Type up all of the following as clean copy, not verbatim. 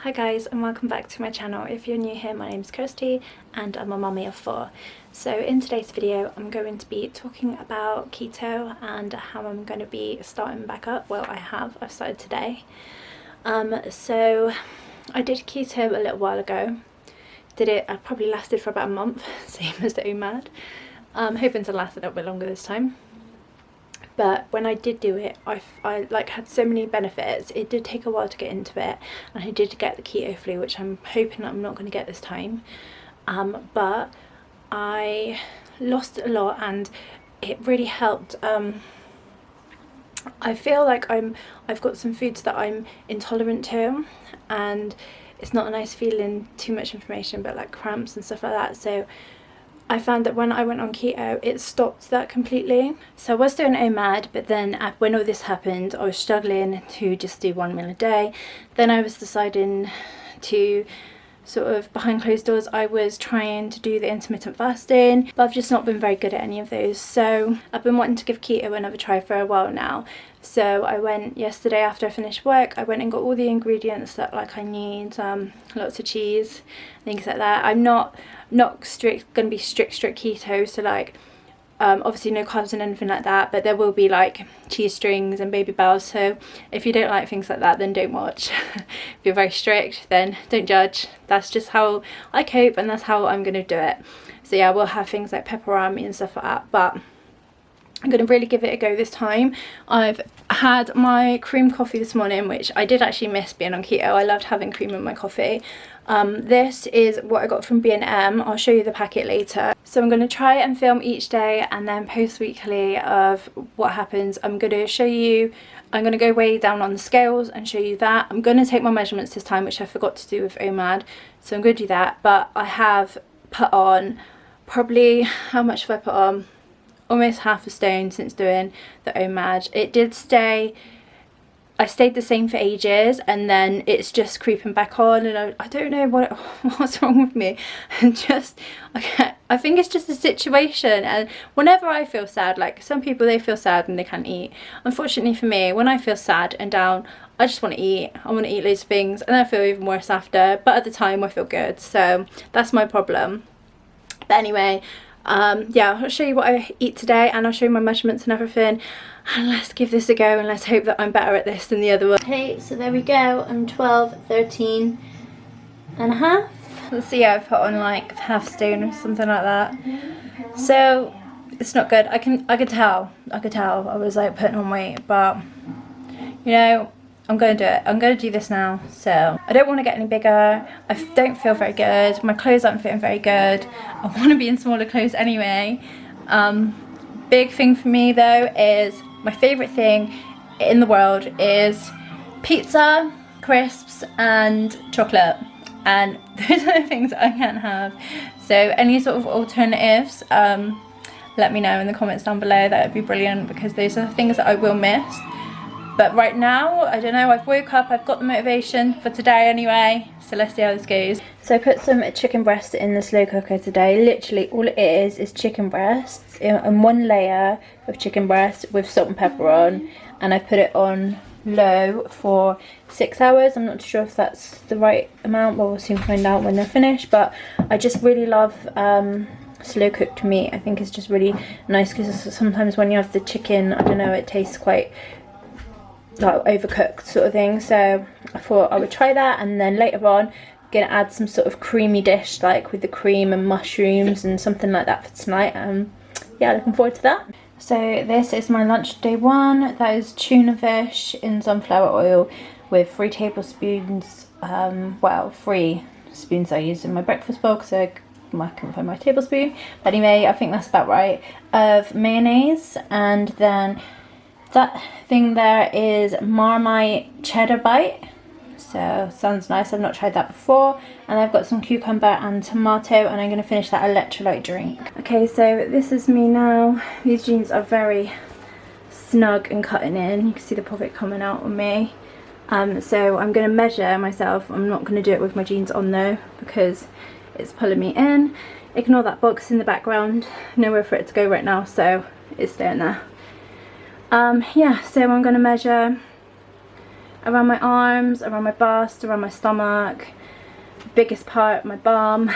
Hi guys, and welcome back to my channel. If you're new here, my name's Kirsty and I'm a mummy of 4. So in today's video I'm going to be talking about keto and how I'm going to be starting back up. Well, I've started today. So I did keto a little while ago. I probably lasted for about a month, same as the OMAD. I'm hoping to last a little bit longer this time. But when I did do it, I had so many benefits. It did take a while to get into it, and I did get the keto flu, which I'm hoping I'm not going to get this time. But I lost a lot, and it really helped. I feel like I've got some foods that I'm intolerant to, and it's not a nice feeling, too much information, but like cramps and stuff like that. So I found that when I went on keto, it stopped that completely. So I was doing OMAD, but then when all this happened, I was struggling to just do 1 meal a day. Then I was deciding to sort of, behind closed doors, I was trying to do the intermittent fasting, but I've just not been very good at any of those. So I've been wanting to give keto another try for a while now. So I went yesterday after I finished work, I went and got all the ingredients that I need, lots of cheese, things like that. I'm not going to be strict keto, so obviously no carbs and anything like that, but there will be cheese strings and baby bells. So if you don't like things like that, then don't watch. If you're very strict, then don't judge. That's just how I cope, and that's how I'm going to do it. So yeah, we'll have things like pepperoni and stuff like that, but I'm going to really give it a go this time. I've had my cream coffee this morning, which I did actually miss being on keto. I loved having cream in my coffee. This is what I got from B&M. I'll show you the packet later. So I'm going to try and film each day and then post weekly of what happens. I'm going to go way down on the scales and show you that. I'm going to take my measurements this time, which I forgot to do with OMAD. So I'm going to do that. But I have put on probably, how much have I put on? Almost half a stone since doing the OMAD. It did stay, I stayed the same for ages, and then it's just creeping back on, and I don't know what's wrong with me. And I think it's just a situation, and whenever I feel sad, like some people, they feel sad and they can't eat. Unfortunately for me, when I feel sad and down, I just want to eat. I want to eat loads of things, and then I feel even worse after, but at the time I feel good. So that's my problem. But anyway, yeah, I'll show you what I eat today, and I'll show you my measurements and everything, and let's give this a go, and let's hope that I'm better at this than the other one. Okay, so there we go. I'm 12, 13 and a half. Let's see, I've put on half stone or something like that. So it's not good. I could tell I was putting on weight, but you know, I'm going to do it. I'm going to do this now. So I don't want to get any bigger. I don't feel very good. My clothes aren't fitting very good. I want to be in smaller clothes anyway. Big thing for me though is, my favourite thing in the world is pizza, crisps and chocolate. And those are the things I can't have. So any sort of alternatives, let me know in the comments down below. That would be brilliant, because those are the things that I will miss. But right now, I don't know, I've woke up, I've got the motivation for today anyway, so let's see how this goes. So I put some chicken breast in the slow cooker today. Literally all it is chicken breasts, and one layer of chicken breast with salt and pepper on, and I put it on low for 6 hours. I'm not sure if that's the right amount, but we'll soon find out when they're finished. But I just really love slow cooked meat. I think it's just really nice, because sometimes when you have the chicken, I don't know, it tastes quite overcooked sort of thing. So I thought I would try that, and then later on I'm gonna add some sort of creamy dish with the cream and mushrooms and something like that for tonight. Yeah, looking forward to that. So this is my lunch day one. That is tuna fish in sunflower oil with 3 tablespoons, well, 3 spoons I used in my breakfast bowl because I couldn't find my tablespoon, but anyway, I think that's about right, of mayonnaise. And then that thing there is Marmite cheddar bite, so sounds nice. I've not tried that before. And I've got some cucumber and tomato, and I'm going to finish that electrolyte drink. Okay, so this is me now. These jeans are very snug and cutting in. You can see the pocket coming out on me. So I'm going to measure myself. I'm not going to do it with my jeans on though, because it's pulling me in. Ignore that box in the background. Nowhere for it to go right now, so it's staying there. Yeah, so I'm going to measure around my arms, around my bust, around my stomach, biggest part, my bum,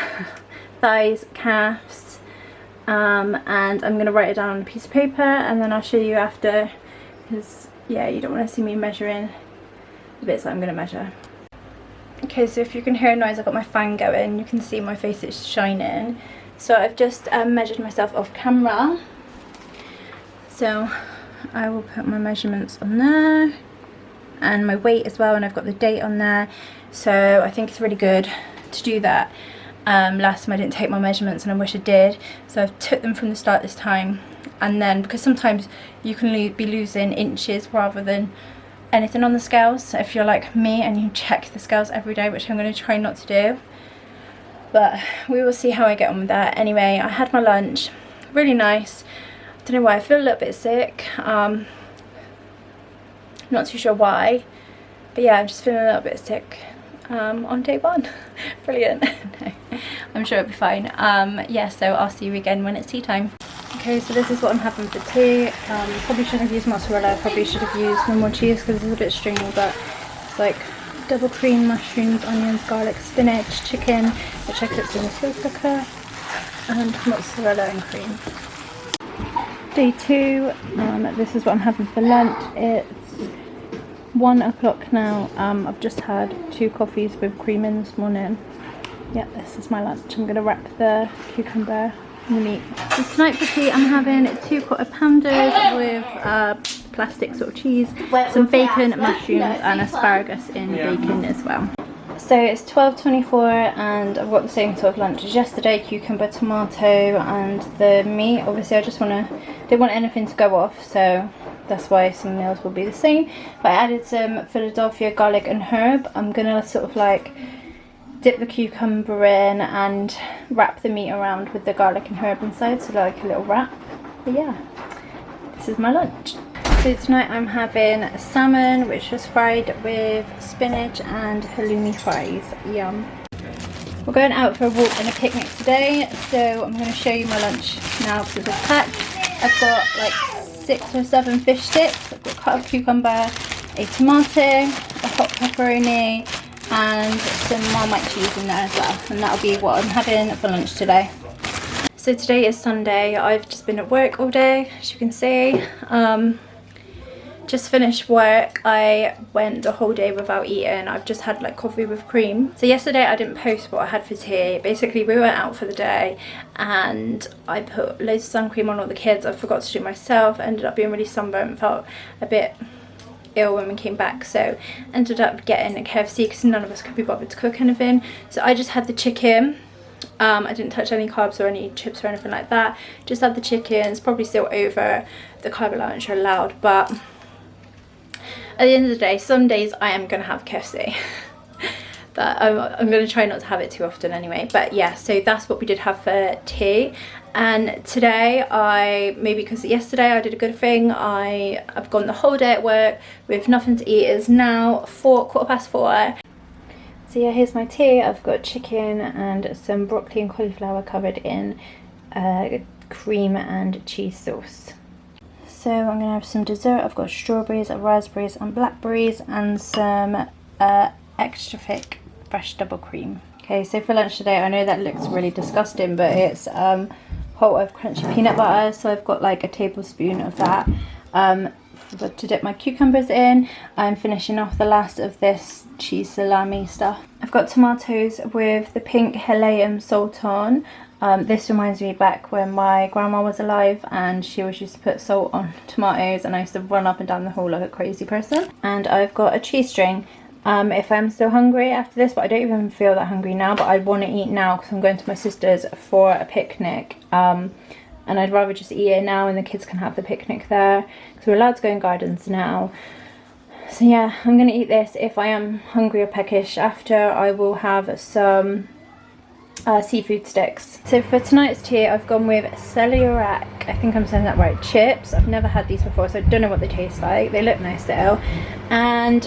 thighs, calves, and I'm going to write it down on a piece of paper and then I'll show you after, because yeah, you don't want to see me measuring the bits that I'm going to measure. Okay, so if you can hear a noise, I've got my fan going, you can see my face is shining. So I've just measured myself off camera, so I will put my measurements on there and my weight as well, and I've got the date on there. So I think it's really good to do that. Last time I didn't take my measurements and I wish I did, so I've took them from the start this time. And then, because sometimes you can be losing inches rather than anything on the scales, so if you're like me and you check the scales every day, which I'm going to try not to do, but we will see how I get on with that. Anyway, I had my lunch, really nice. I don't know why, I feel a little bit sick, not too sure why, but yeah, I'm just feeling a little bit sick on day one. Brilliant. No, I'm sure it'll be fine. Yeah, so I'll see you again when it's tea time. Okay, so this is what I'm having for tea. Probably shouldn't have used mozzarella, probably should have used normal cheese because it's a bit stringy, but it's like double cream, mushrooms, onions, garlic, spinach, chicken, which I cooked in the slow cooker, and mozzarella and cream. Day 2, this is what I'm having for lunch. It's 1 o'clock now. I've just had 2 coffees with cream in this morning. Yeah, this is my lunch. I'm going to wrap the cucumber in the meat. So tonight for tea I'm having 2 quarter pounders with plastic sort of cheese, some bacon, mushrooms and asparagus in bacon as well. So it's 12:24 and I've got the same sort of lunch as yesterday, cucumber, tomato and the meat. Obviously I just didn't want anything to go off, so that's why some meals will be the same. But I added some Philadelphia garlic and herb. I'm gonna sort of like dip the cucumber in and wrap the meat around with the garlic and herb inside, so like a little wrap. But yeah, this is my lunch. So tonight I'm having salmon, which was fried with spinach and halloumi fries. Yum. We're going out for a walk and a picnic today, so I'm going to show you my lunch now because it's packed. I've got like 6 or 7 fish sticks, I've got cut up cucumber, a tomato, a hot pepperoni and some Marmite cheese in there as well, and that'll be what I'm having for lunch today. So today is Sunday. I've just been at work all day, as you can see. Just finished work. I went the whole day without eating. I've just had like coffee with cream. So yesterday I didn't post what I had for tea. Basically we went out for the day and I put loads of sun cream on all the kids. I forgot to do it myself. I ended up being really sunburnt and felt a bit ill when we came back, so ended up getting a KFC because none of us could be bothered to cook anything. So I just had the chicken. I didn't touch any carbs or any chips or anything like that. Just had the chicken. It's probably still over the carb allowance you're allowed, but at the end of the day, some days I am going to have KFC. But I'm going to try not to have it too often anyway. But yeah, so that's what we did have for tea. And today maybe because yesterday I did a good thing, I've gone the whole day at work with nothing to eat. It's now 4:15. So yeah, here's my tea. I've got chicken and some broccoli and cauliflower covered in cream and cheese sauce. So I'm gonna have some dessert. I've got strawberries, raspberries and blackberries and some extra thick fresh double cream. Okay, so for lunch today, I know that looks really disgusting, but it's whole of crunchy peanut butter. So I've got like a tablespoon of that to dip my cucumbers in. I'm finishing off the last of this cheese salami stuff. I've got tomatoes with the pink Himalayan salt on. This reminds me back when my grandma was alive and she always used to put salt on tomatoes and I used to run up and down the hall like a crazy person. And I've got a cheese string if I'm still hungry after this, but I don't even feel that hungry now, but I want to eat now because I'm going to my sister's for a picnic. And I'd rather just eat it now and the kids can have the picnic there because we're allowed to go in gardens now. So yeah, I'm going to eat this. If I am hungry or peckish after, I will have some seafood sticks. So for tonight's tea I've gone with celeriac, I think I'm saying that right, chips. I've never had these before so I don't know what they taste like. They look nice though. And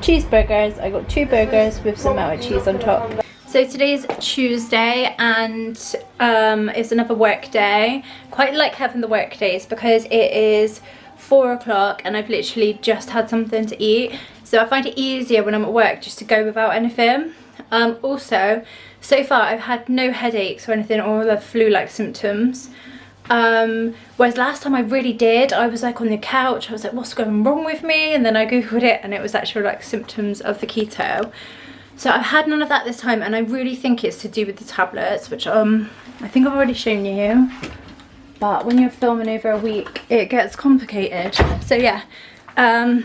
cheeseburgers. I got 2 burgers with some melted cheese on top. So today's Tuesday and it's another work day. Quite like having the work days because it is 4 o'clock and I've literally just had something to eat. So I find it easier when I'm at work just to go without anything. Also, so far I've had no headaches or anything or the flu-like symptoms. Whereas last time I really did. I was like on the couch, I was like, what's going wrong with me? And then I googled it and it was actually like symptoms of the keto. So I've had none of that this time, and I really think it's to do with the tablets, which I think I've already shown you. But when you're filming over a week, it gets complicated. So yeah, I've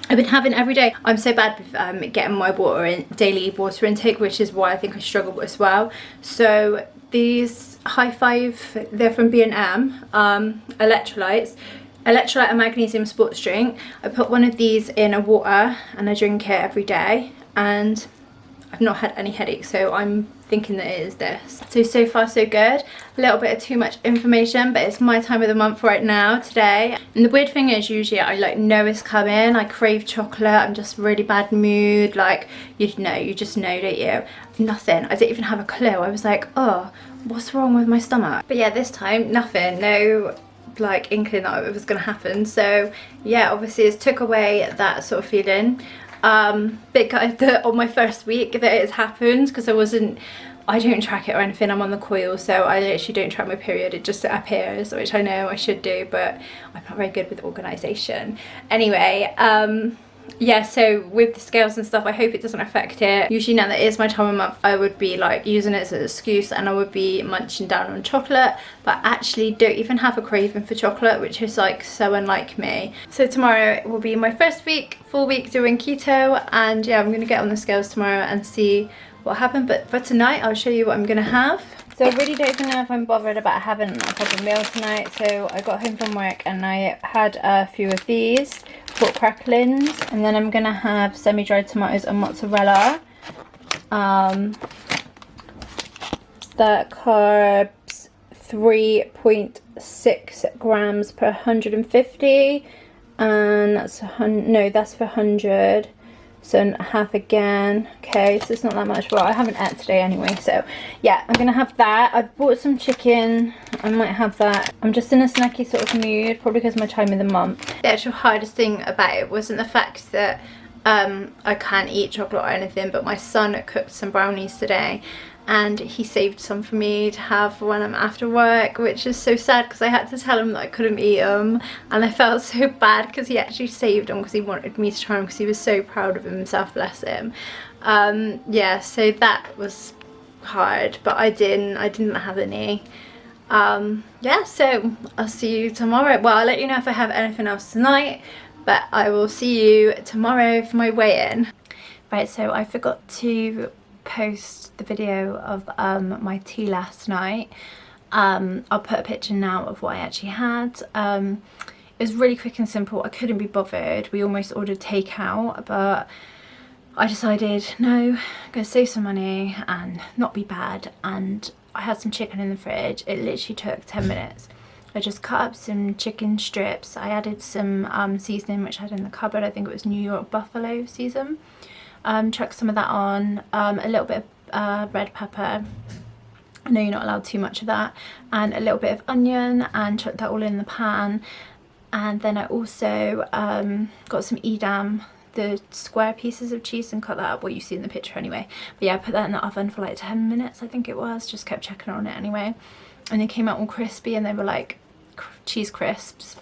been having every day. I'm so bad with getting my daily water intake, which is why I think I struggle as well. So these High Five, they're from B&M, electrolytes. Electrolyte and magnesium sports drink. I put one of these in a water and I drink it every day, and I've not had any headaches, so I'm thinking that it is this. So far so good. A little bit of too much information, but it's my time of the month right now, today. And the weird thing is, usually I like know it's coming. I crave chocolate, I'm just really bad mood, like you just know, don't you? Nothing, I didn't even have a clue. I was like, oh, what's wrong with my stomach? But yeah, this time, nothing, no like inkling that it was gonna happen. So yeah, obviously it's took away that sort of feeling. Bit gutted that on my first week that it's happened, because I don't track it or anything. I'm on the coil, so I literally don't track my period. It just appears, which I know I should do, but I'm not very good with organisation. Anyway, yeah, so with the scales and stuff, I hope it doesn't affect it. Usually now that it is my time of month, I would be like using it as an excuse and I would be munching down on chocolate, but I actually don't even have a craving for chocolate, which is like so unlike me. So tomorrow will be my first full week doing keto, and yeah, I'm gonna get on the scales tomorrow and see what happened. But for tonight, I'll show you what I'm gonna have. So I really don't even know if I'm bothered about having a proper meal tonight. So I got home from work and I had a few of these pork cracklings, and then I'm gonna have semi-dried tomatoes and mozzarella. That carbs 3.6 grams per 150, and that's that's for 100. So half again. Okay, so it's not that much. Well, I haven't ate today anyway, so yeah, I'm gonna have that. I've bought some chicken, I might have that. I'm just in a snacky sort of mood, probably because of my time of the month. The actual hardest thing about it wasn't the fact that I can't eat chocolate or anything, but my son cooked some brownies today and he saved some for me to have when I'm after work, which is so sad because I had to tell him that I couldn't eat them, and I felt so bad because he actually saved them because he wanted me to try them because he was so proud of himself, bless him. Yeah, so that was hard, but I didn't have any. Yeah, so I'll see you tomorrow. Well, I'll let you know if I have anything else tonight, but I will see you tomorrow for my weigh-in. Right, so I forgot to post the video of my tea last night. I'll put a picture now of what I actually had. It was really quick and simple. I couldn't be bothered. We almost ordered takeout, but I decided no, I'm gonna save some money and not be bad, and I had some chicken in the fridge. It literally took 10 minutes. I just cut up some chicken strips. I added some seasoning which I had in the cupboard. I think it was New York buffalo season. Chuck some of that on, a little bit of red pepper. I know you're not allowed too much of that, and a little bit of onion, and chuck that all in the pan. And then I also got some Edam, the square pieces of cheese, and cut that up, what you see in the picture anyway. But yeah, I put that in the oven for like 10 minutes, I think it was, just kept checking on it anyway. And they came out all crispy, and they were like cheese crisps.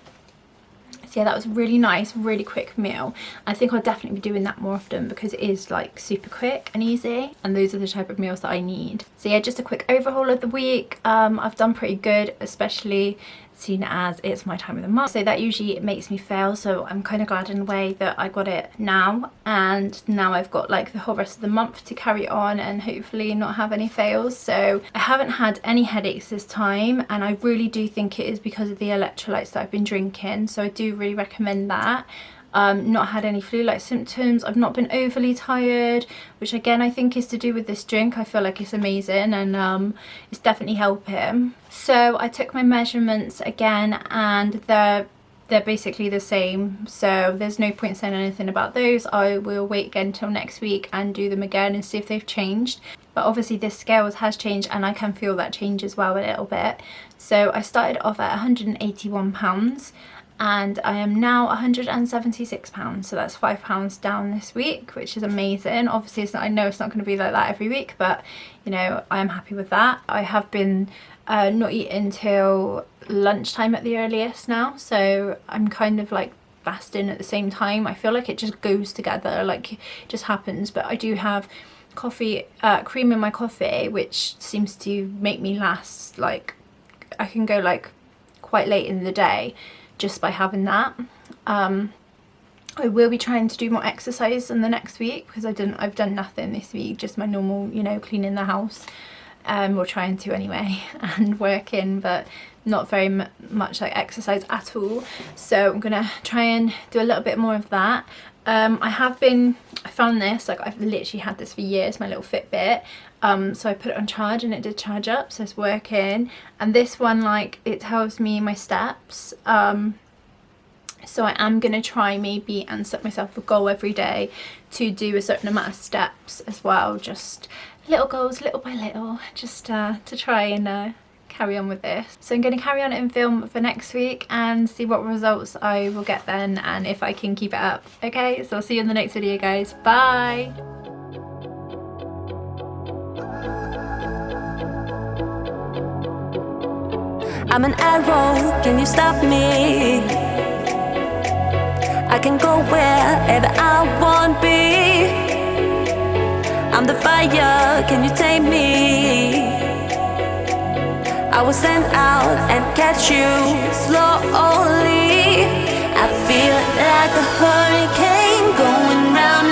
So yeah, that was really nice, really quick meal. I think I'll definitely be doing that more often because it is like super quick and easy, and those are the type of meals that I need. So yeah, just a quick overhaul of the week. I've done pretty good, especially seen as it's my time of the month, so that usually makes me fail, so I'm kind of glad in a way that I got it now, and now I've got like the whole rest of the month to carry on and hopefully not have any fails. So I haven't had any headaches this time, and I really do think it is because of the electrolytes that I've been drinking, so I do really recommend that. Not had any flu-like symptoms. I've not been overly tired, which again I think is to do with this drink. I feel like it's amazing, and it's definitely helping. So I took my measurements again, and they're basically the same, so there's no point saying anything about those. I will wait again till next week and do them again and see if they've changed. But obviously this scales has changed, and I can feel that change as well a little bit. So I started off at 181 pounds, and I am now 176 pounds, so that's 5 pounds down this week, which is amazing. Obviously I know it's not going to be like that every week, but you know, I am happy with that. I have been not eating till lunchtime at the earliest now, so I'm kind of like fasting at the same time. I feel like it just goes together, like it just happens. But I do have coffee, cream in my coffee, which seems to make me last, like I can go like quite late in the day just by having that. I will be trying to do more exercise in the next week, because I've done nothing this week, just my normal, you know, cleaning the house, or trying to anyway, and working, but not very much like exercise at all. So I'm gonna try and do a little bit more of that. I found this, like I've literally had this for years, my little Fitbit. So I put it on charge and it did charge up, so it's working. And this one, like, it tells me my steps. So I am going to try maybe and set myself a goal every day to do a certain amount of steps as well. Just little goals, little by little, just to try and carry on with this. So I'm going to carry on in film for next week and see what results I will get then, and if I can keep it up. Okay, so I'll see you in the next video, guys. Bye! I'm an arrow, can you stop me? I can go wherever I want be. I'm the fire, can you take me? I will stand out and catch you slowly. I feel like a hurricane going round